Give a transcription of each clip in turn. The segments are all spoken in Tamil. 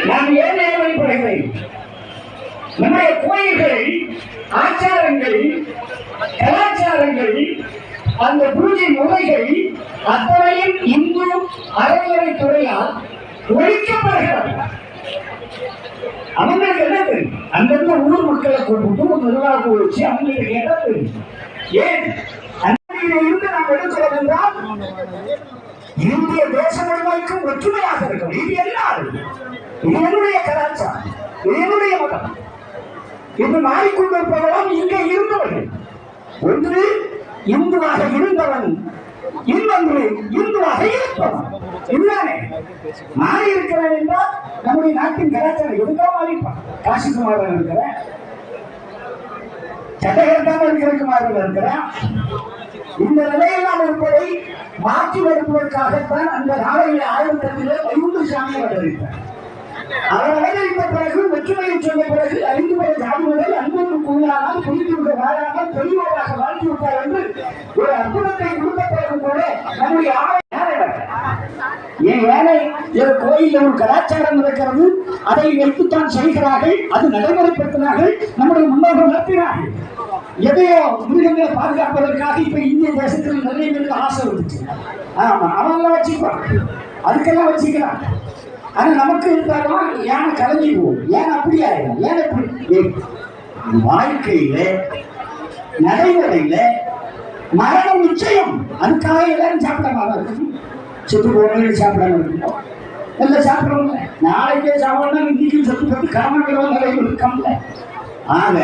நான் ஏன் வழிபடுகிறேன்? நம்முடைய கோயில்கள், ஆச்சாரங்கள், கலாச்சாரங்கள், அந்த பூஜை முறைகள் அத்தனையும் இந்து அறநிலைத்துறையால் ஒழிக்கப்படுகிறது. அவங்களுக்கு என்ன தெரியும்? அந்தந்த ஊர் மக்களை கூப்பிட்டு ஒரு நிர்வாகம் வச்சு அவங்களுக்கு என்ன தெரியும்? ஏன் இருந்து நாம் எடுக்கிறோம் என்றால் இந்திய தேசம் முழுமைக்கும் ஒற்றுமையாக இருக்கும். இது எல்லாரும், இது என்னுடைய கலாச்சாரம், இது என்னுடைய மதம். இது மாறிக்கொண்டிருப்பவர்களும் இங்கே இருந்தவர்கள். ஒன்று இந்துவாக இருந்தவன், இன்னொன்று இந்துவாக இருப்பவன். இதுதானே மாறி இருக்கிறவன் என்றால் நம்முடைய நாட்டின் கலாச்சாரம் எதுக்காக மாறிப்பான்? காசிக்குமாரன் இருக்கிறேன், சட்டகரத்தான் இருக்கிற இருக்கிறேன். இந்த நிலையெல்லாம் இருப்பதை மாற்றி வருவதற்காகத்தான் அந்த நாளைய ஆயுதத்திலே வைகுண்ட சாமியை வரவேற்றார். அவர் அவதரித்த பிறகு, வெற்றுமையை சொன்ன பிறகு, அறிந்து வர ஜாதிகள் அன்புக்கு கூடாமல், புரிந்து வாழாமல் பெரியவராக வாழ்ந்து விட்டார் என்று ஒரு அற்புதத்தை கொடுத்த பிறகு கூட நம்முடைய ஏன் வேலை கோயிலில் ஒரு கலாச்சாரம் இருக்கிறது, அதை வைத்துத்தான் செய்கிறார்கள், அது நடைமுறைப்படுத்தினார்கள், நம்முடைய முன்னோர்கள் நடத்தினார்கள். எதையோ மிருகங்களை பாதுகாப்பதற்காக இப்ப இந்திய தேசத்தில் நிறைய பேருக்கு ஆசை வந்துச்சு. ஆமா, அவங்க வச்சுக்குவாங்க, அதுக்கெல்லாம் வச்சுக்கிறாங்க. ஆனா நமக்கு இருந்தாலும் ஏன் கலஞ்சி போகும், ஏன் அப்படி ஆயிடும், ஏன் அப்படி வாழ்க்கையில நடைமுறையில மரணம் நிச்சயம். அதுக்காக எல்லாரும் சாப்பிடாம இருக்கும், செத்து போன சாப்பிடாம இருக்கணும், எல்லாம் சாப்பிடுறோம்ல. நாளைக்கே சாப்பிடணும், இன்னைக்கு செத்து போட்டு கடமைக்கிறோம் நிறைய இருக்கம்ல. ஆக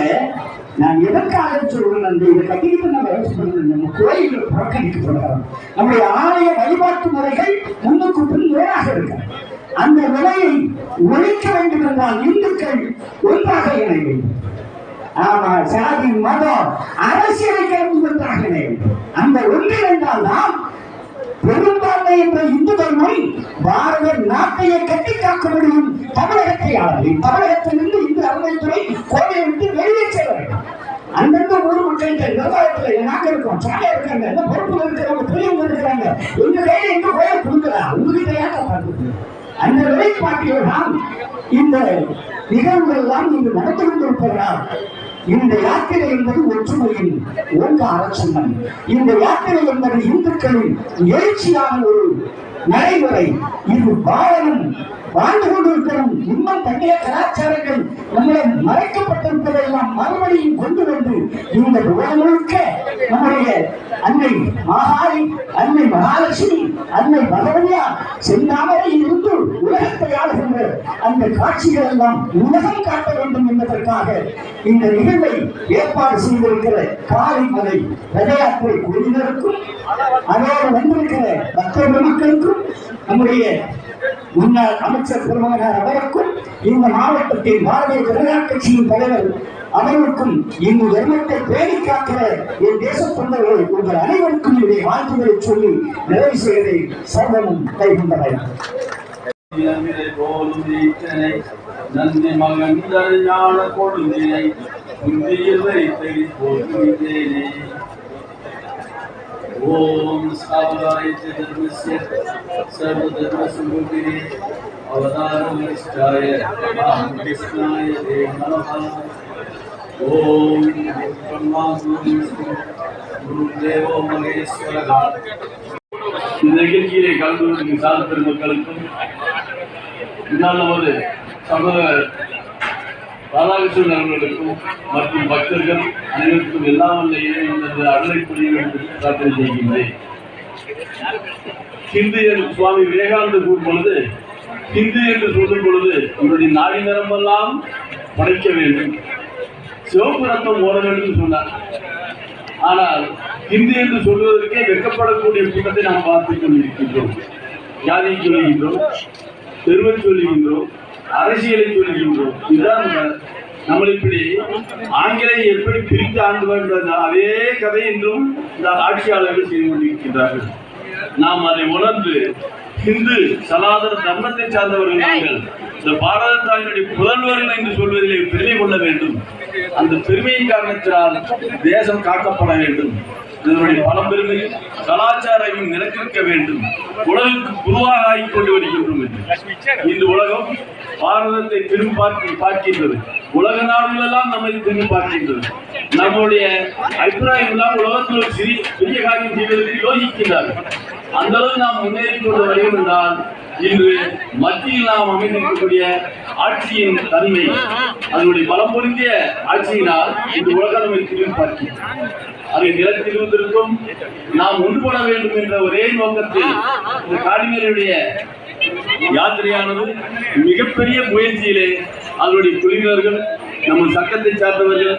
நான் எதற்காக சொல்றேன், அந்த இதை கட்டிக்கிட்டு நம்ம கோயில்கள் புறக்கணிக்கப்படுகிறோம். நம்முடைய ஆலய வழிபாட்டு முறைகள் முன்னுக்கு பின் வேறாக இருக்க. அந்த நிலையை ஒழிக்க வேண்டும் என்றால் இந்துக்கள் ஒன்றாக இணைய வேண்டும். ஆமா, சாதி மதம் அரசியலை கலந்து ஒன்றாக இணைய வேண்டும். அந்த ஒன்றிணைந்தால் தான் பெரும்பான்மை என்ற இந்து தர்மம் பாரத நாட்டையை கட்டி காக்க முடியும். தமிழகத்தை ஆளவில்லை, தமிழகத்திலிருந்து இந்து அறநிலைத்துறை கோவையை விட்டு வெளியே செல்ல வேண்டும். அந்தந்த ஊர் மக்கள் நிர்வாகத்தில் நாங்க இருக்கோம், சாலை இருக்காங்க, எந்த பொறுப்புல இருக்கிறவங்க பெரியவங்க இருக்கிறாங்க, எங்க கையில எங்க கோயில் கொடுக்கலாம், உங்ககிட்ட ஏற்ற அந்த நிலைப்பாட்டில் தான் இந்த நிகழ்வுகள் எல்லாம் இங்கு நடந்து கொண்டிருப்பதால் இந்த யாத்திரை என்பது ஒற்றுமையின் ஓங்கார சின்னம். இந்த யாத்திரை என்பது இந்துக்களின் எழுச்சியான ஒரு நடைமுறை. இது பாரதம் வாழ்ந்து கொண்டிருக்கிறோம். இன்னும் பண்டைய கலாச்சாரங்கள் நம்மளை மறைக்கப்பட்டிருப்பதெல்லாம் மறுபடியும் கொண்டு வந்து இந்த முழுக்க நம்முடைய அன்னை மகாரி, அன்னை மகாலட்சுமி, அன்னை பகவதியா செந்தாமரையில் இருந்து உலகத்தை ஆளுகின்ற அந்த காட்சிகள் எல்லாம் உலகம் காட்ட வேண்டும் என்பதற்காக இந்த நிகழ்வை ஏற்பாடு செய்திருக்கிற காளிமலை ரத யாத்திரை குழுவினருக்கும் அதோடு வந்திருக்கிற பக்த மக்களுக்கும் நம்முடைய முன்னாள் அமைச்சர் பெருமகனார் அவருக்கும் இந்த மாவட்டத்தின் பாரதிய ஜனதா கட்சியின் தலைவர் அவர்களுக்கும் இங்கு தர்மத்தை பேணி காக்கிற என் தேச தொண்டர்கள் உங்கள் அனைவருக்கும் இதை வாழ்த்துக்களை சொல்லி நிறைவு செய்வதை சர்வமும் கைகொண்டவர். நந்தி மகன் ஞான கொடுந்தேனை ஓம் சாவராய தர்மஸ்ய சர்வதர்மஸ்வரூபிணே அவதாரமஸ்தாய கிருஷ்ணாய நமः. ஓம் பிரம்மா குருதேவோ மகேஸ்வரः. இந்த நிகழ்ச்சியிலே கலந்து கொள்ளும் சாது பெருமக்களுக்கும் முன்னாள் நமது சகோதரர் ராதாகிருஷ்ணன் அவர்களுக்கும் மற்றும் பக்தர்கள் அனைவருக்கும் எல்லாம் வல்ல இறைவனது அருளை புரிய வேண்டும் என்று பிரார்த்தனை செய்கின்றேன். ஹிந்து என்று சுவாமி விவேகானந்தர் கூறும் பொழுது, ஹிந்து என்று சொல்லும் பொழுது இவருடைய நாடி நரம்பெல்லாம் படைக்க வேண்டும், சிவப்பு ரத்தம் ஓட வேண்டும் சொன்னார். ஆனால் ஹிந்து என்று சொல்வதற்கே வெட்கப்படக்கூடிய கூட்டத்தை நாம் பார்த்துக் கொண்டிருக்கின்றோம். ஜாதியை சொல்லுகின்றோம், தெருவை சொல்லுகின்றோம், அரசியலை சொல்லுகின்றோம். இதுதான் நம்மளை இப்படி ஆங்கிலேயை எப்படி பிரித்து ஆண்டு வேண்டும் அதே கதை என்றும் இந்த ஆட்சியாளர்கள் செய்து கொண்டிருக்கின்றார்கள். நாம் அதை உணர்ந்து இந்து சனாதன தர்மத்தை சார்ந்தவர்கள் நாங்கள் இந்த பாரத தாயினுடைய புதல்வர்கள் என்று சொல்வதிலே பெருமை கொள்ள வேண்டும். அந்த பெருமையின் காரணத்தினால் தேசம் காக்கப்பட வேண்டும். இதனுடைய பழம்பெருமை கலாச்சாரம் நிலைத்திருக்க வேண்டும், உலகுக்கு குருவாக ஆகிக் கொண்டு வருகின்றோம் என்று இந்த உலகம் பாரதத்தை திரும்பி பார்க்கின்றது. உலக நாடுகளெல்லாம் நம்மை திரும்பி பார்க்கின்றது. நம்முடைய அபிப்பிராயம் எல்லாம் உலகத்தில் ஒரு பெரிய காரியம் செய்வதற்கு யோசிக்கின்றார்கள். அந்த அளவு நாம் முன்னேறி கொண்டு வருகிறோம் என்றால் இன்று மத்தியில் நாம் அமைந்திருக்கக்கூடிய ஆட்சியின் தன்மை, அதனுடைய பலம் பொருந்திய ஆட்சியினால் இந்த உலகம் நம்மை திரும்பி பார்க்கின்றோம். அதை நிலத்திலிருந்திருக்கும் நாம் ஒன்றுபட வேண்டும் என்ற ஒரே நோக்கத்தில் இந்த காடிமேலுடைய யாத்திரையானது மிகப்பெரிய முயற்சியிலே அதனுடைய குழுவினர்கள், நம்ம சட்டத்தை சார்ந்தவர்கள்,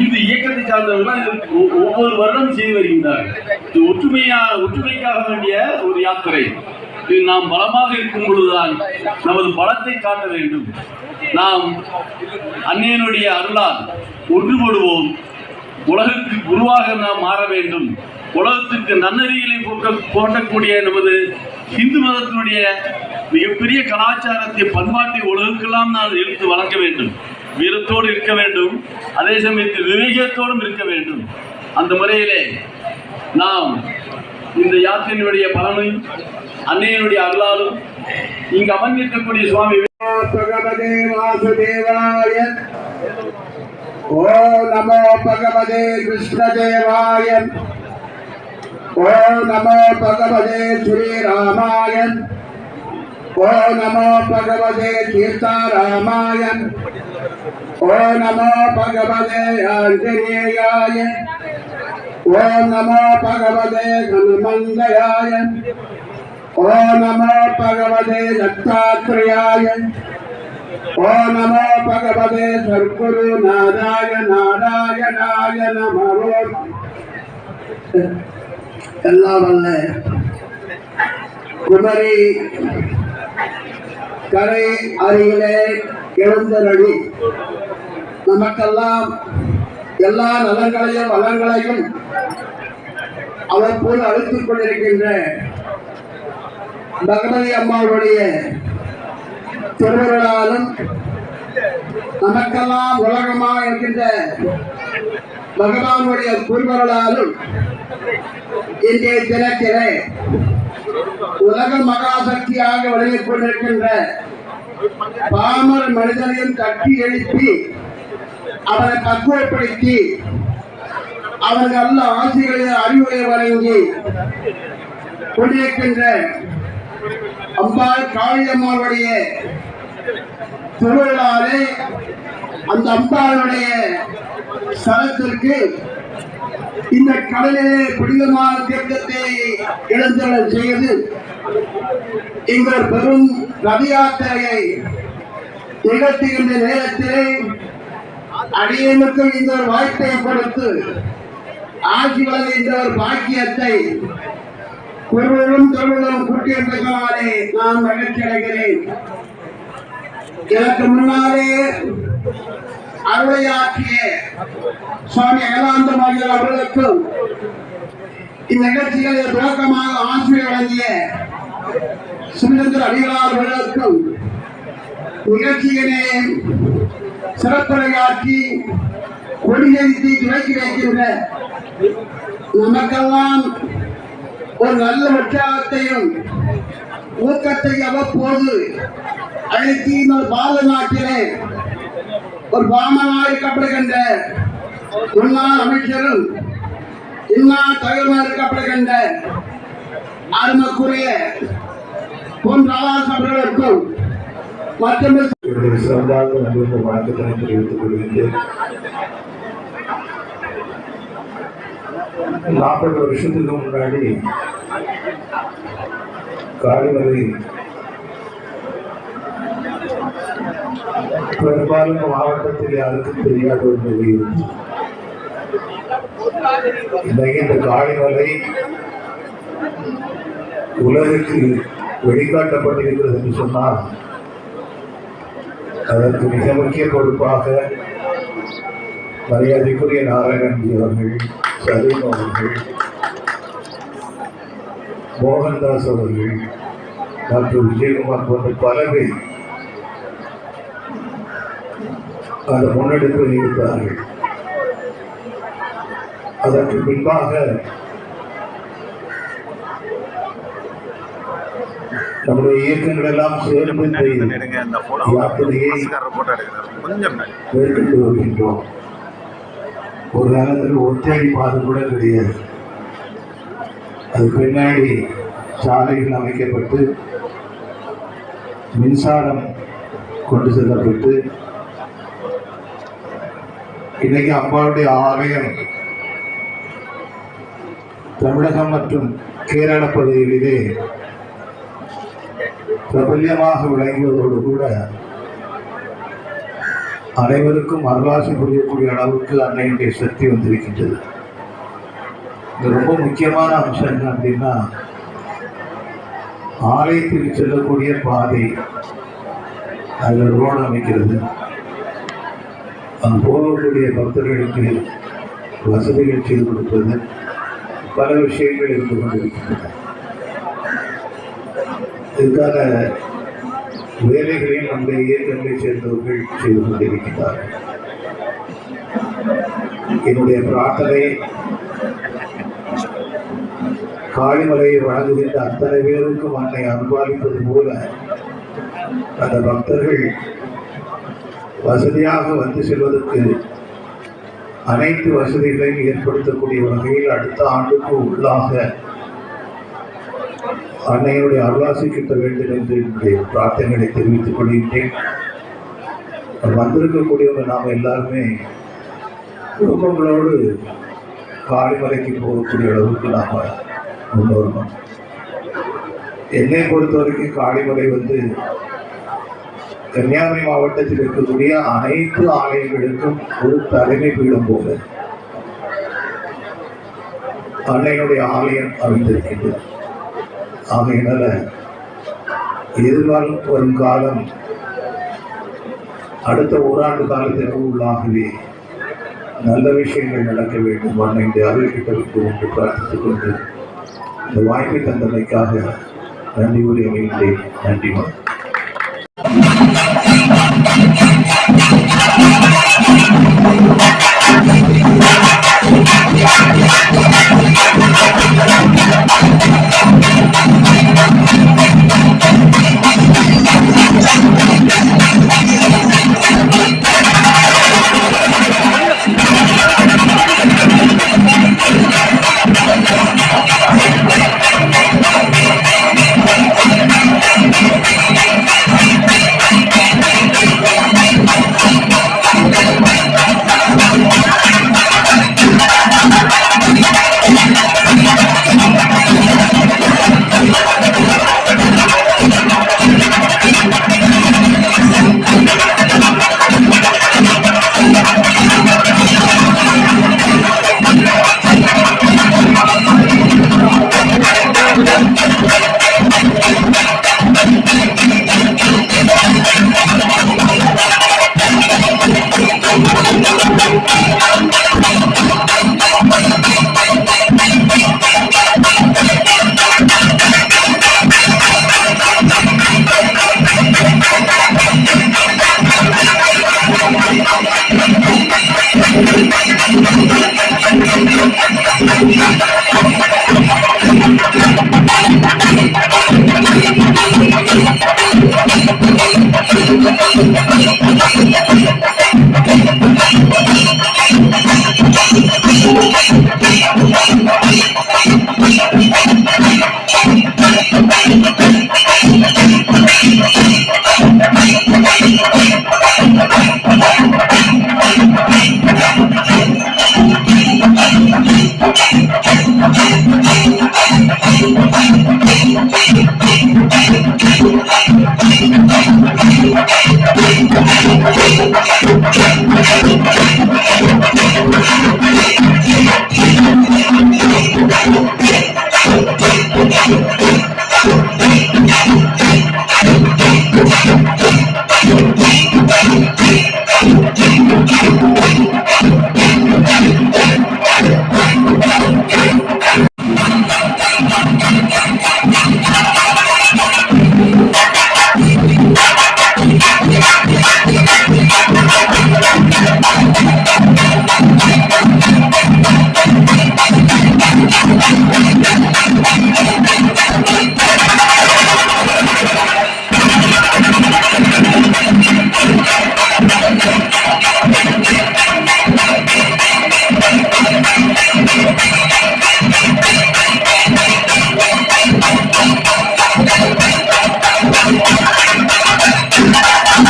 இந்த இயக்கத்தை சார்ந்தவர்கள் ஒவ்வொரு வருடம் செய்து வருகின்றார்கள். இது ஒற்றுமைக்காக வேண்டிய ஒரு யாத்திரை. இது நாம் பலமாக இருக்கும் பொழுதுதான் நமது பலத்தை காட்ட வேண்டும். நாம் அன்னையனுடைய அருளால் ஒன்றுபடுவோம். உலகுக்கு குருவாக நாம் மாற வேண்டும். உலகத்திற்கு நன்னறிகளை போட்டக்கூடிய நமது இந்து மதத்தினுடைய மிகப்பெரிய கலாச்சாரத்தை, பண்பாட்டை உலகுக்கெல்லாம் நாம் எடுத்து வழங்க வேண்டும். வீரத்தோடு இருக்க வேண்டும், அதே சமயத்தில் விவேகத்தோடும் இருக்க வேண்டும். அந்த முறையிலே நாம் இந்த யாத்திரையினுடைய பலனை அன்னையனுடைய அருளாலும் இங்கு அமர்ந்திருக்கக்கூடிய சுவாமி பகவதே வாசுதேவாய, ஓ நமோ பகவதே கிருஷ்ணதேவாய, ஓ நமோ பகவதே ஸ்ரீராமாய, ஓ நமோ பகவதே சீதாராமாய, ஓ நமோ பகவதே ஆஞ்சநேயாய, ஓ நமோ பகவதே ஹனுமந்தயாய, ஓ நமோ பகவதே தத்தாத்ரேயாய, ஓ நமோ பகவதே சர்க்குரு நாராயணாய நமோ. எல்லாம் வல்ல குமரி கரை அருகிலே எழுந்தருளி நமக்கெல்லாம் எல்லா நலங்களையும் வளங்களையும் அவ்வப்போது அழுத்திக் கொண்டிருக்கின்ற பகவதி அம்மாவுடைய திருவருளாலும் நமக்கெல்லாம் உலகமாக இருக்கின்ற பகவானுடைய குருவருளாலும் இன்றைய தினத்திலே உலக மகாசக்தியாக விளங்கிக் கொண்டிருக்கின்ற பாமர மனிதனையும் கட்டி எழுப்பி அவரை பக்குவப்படுத்தி அவருக்கு நல்ல ஆசைகளை அறிவுரை வழங்கி கொண்டிருக்கின்ற அம்பாள் காளியம்மாளுடைய திருவிழாவிலே அந்த அம்பாளுடைய ஸ்தலத்திற்கு இந்த கடலிலே புனிதமான தீர்த்தத்தை எழுந்தருளச் செய்து இந்த பெரும் ரத யாத்திரையை நிகழ்த்துகின்ற நேரத்திலே அடியனுக்கு இந்த ஒரு வாய்ப்பை கொடுத்து ஆட்சி வழங்குகின்ற ஒரு பாக்கியத்தை குருவும் தொழிலும் கூட்டியிருப்பதனாலே நான் மகிழ்ச்சி அடைகிறேன். எனக்கு முன்னாலே அருளையாற்றிய சுவாமி ஏகாந்தமாகிய அவர்களுக்கும் இந்நிகழ்ச்சிகளை துவக்கமாக ஆசிரியர் வழங்கிய சுமந்திர அடிகளார் அவர்களுக்கும் நிகழ்ச்சியினை சிறப்புரையாற்றி கொடியேற்றி துவக்கி வைக்கின்ற நமக்கெல்லாம் ஒரு நல்ல உற்சாகத்தையும் ஊக்கத்தையும் அவ்வப்போது அழைத்து இந்த பாரத நாட்டிலே ஒரு பாமனாக இருக்கப்படுகின்ற முன்னாள் அமைச்சரும் இந்நாள் தலைவராக இருக்கப்படுகின்ற அருமக்குரிய பொன் ராதாஸ் அவர்களுக்கும் மற்றும் சிறந்தாங்க நன்றி வணக்கத்தினை தெரிவித்துக் கொள்கின்றேன். 40 வருஷத்துக்கு முன்னாடி காளிமலை பெரும்பாலும் மாவட்டத்தில் யாருக்கும் தெரியாத ஒரு நிலை இருந்துச்சு. இந்த காளிமலை உலகிற்கு வெளிக்காட்டப்பட்டிருக்கிறது என்று சொன்னால் அதற்கு மிக முக்கிய பொறுப்பாக மரியாதைக்குரிய நாராயணன்ஜி அவர்கள், சலீம் அவர்கள், மோகன்தாஸ் அவர்கள் மற்றும் விஜயகுமார் போன்ற பல பேர் அந்த முன்னெடுப்பில் இருக்கிறார்கள். அதற்கு பின்பாக நம்முடைய இயக்கங்கள் எல்லாம் சேர்ந்து இந்த யாத்திரையை மேற்கொண்டு வருகின்றோம். ஒரு காலத்தில் ஒற்றை பாதை கூட கிடையாது. அது பின்னாடி சாலைகள் அமைக்கப்பட்டு மின்சாரம் கொண்டு செல்லப்பட்டு இன்னைக்கு அம்பாளுடைய ஆலயம் தமிழகம் மற்றும் கேரள பகுதிகளிலே பிரபல்யமாக விளங்குவதோடு கூட அனைவருக்கும் அருளாசி புரியக்கூடிய அளவுக்கு அன்னையுடைய சக்தி வந்திருக்கின்றது. இது ரொம்ப முக்கியமான அம்சம் என்ன அப்படின்னா, ஆலயத்திற்கு செல்லக்கூடிய பாதை அதில் ரோடு அமைக்கிறது, அங்கு போகக்கூடிய பக்தர்களுக்கு வசதிகள் செய்து கொடுப்பது, பல விஷயங்கள் இருந்து கொண்டிருக்கின்றன. இதுக்கான வேலைகளையும் நம்முடைய இயக்கங்களை சேர்ந்தவர்கள் செய்து கொண்டிருக்கிறார்கள். என்னுடைய பிரார்த்தனை காளிமலையை வழங்குகின்ற அத்தனை பேருக்கும் அன்னை அனுபாலிப்பது போல அந்த பக்தர்கள் வசதியாக வந்து செல்வதற்கு அனைத்து வசதிகளையும் ஏற்படுத்தக்கூடிய வகையில் அடுத்த ஆண்டுக்கு உள்ளாக அன்னையுடைய அருளாசி கிட்ட வேண்டும் என்று என்னுடைய பிரார்த்தனைகளை தெரிவித்துக் கொள்கின்றேன். வந்திருக்கக்கூடியவங்க நாம் எல்லாருமே குடும்பங்களோடு காளிமலைக்கு போகக்கூடிய அளவுக்கு நாம் முன்னோரணும். என்னை பொறுத்த வரைக்கும் காளிமலை வந்து கன்னியாகுமரி மாவட்டத்தில் இருக்கக்கூடிய அனைத்து ஆலயங்களுக்கும் ஒரு தலைமை பீடம் போல அன்னையினுடைய ஆலயம் அமைந்திருக்கின்றது. ஆகையினால எதிர்காலம் வரும் காலம் அடுத்த ஓராண்டு காலத்திற்கு உள்ளாகவே நல்ல விஷயங்கள் நடக்க வேண்டும். அன்னை அருள் கிட்ட வேண்டும் என்று பிரார்த்தித்துக் கொண்டு இந்த வாய்ப்பை தந்தமைக்காக நன்றி உரை அமைந்தேன். நன்றி.